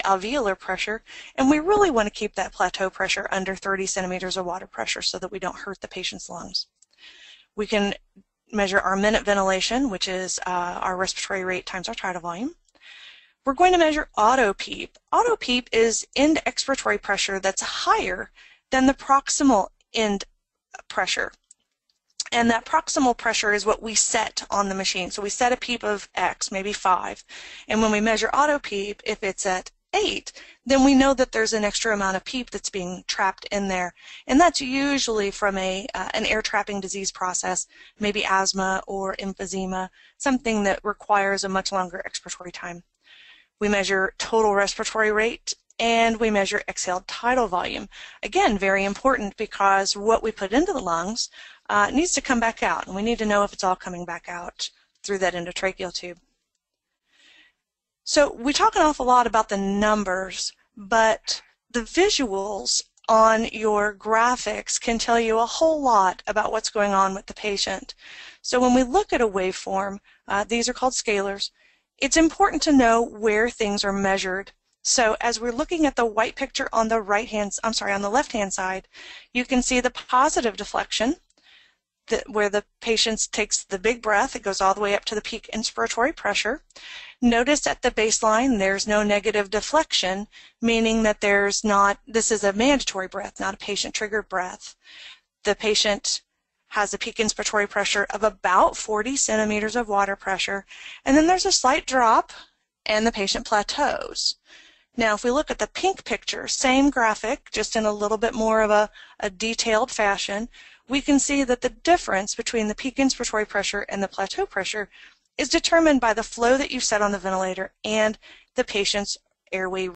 alveolar pressure, and we really want to keep that plateau pressure under 30 centimeters of water pressure so that we don't hurt the patient's lungs. We can measure our minute ventilation, which is our respiratory rate times our tidal volume. We're going to measure auto-PEEP. Auto-PEEP is end expiratory pressure that's higher than the proximal end pressure. And that proximal pressure is what we set on the machine. So we set a PEEP of X, maybe 5. And when we measure auto-PEEP, if it's at 8, then we know that there's an extra amount of PEEP that's being trapped in there. And that's usually from an air trapping disease process, maybe asthma or emphysema, something that requires a much longer expiratory time. We measure total respiratory rate, and we measure exhaled tidal volume. Again, very important because what we put into the lungs needs to come back out, and we need to know if it's all coming back out through that endotracheal tube. So we talk an awful lot about the numbers, but the visuals on your graphics can tell you a whole lot about what's going on with the patient. So when we look at a waveform, these are called scalars, it's important to know where things are measured. So as we're looking at the white picture on the on the left-hand side, you can see the positive deflection, where the patient takes the big breath. It goes all the way up to the peak inspiratory pressure. Notice at the baseline there's no negative deflection, meaning that this is a mandatory breath, not a patient-triggered breath. The patient has a peak inspiratory pressure of about 40 centimeters of water pressure, and then there's a slight drop and the patient plateaus. Now if we look at the pink picture, same graphic, just in a little bit more of a detailed fashion, we can see that the difference between the peak inspiratory pressure and the plateau pressure is determined by the flow that you've set on the ventilator and the patient's airway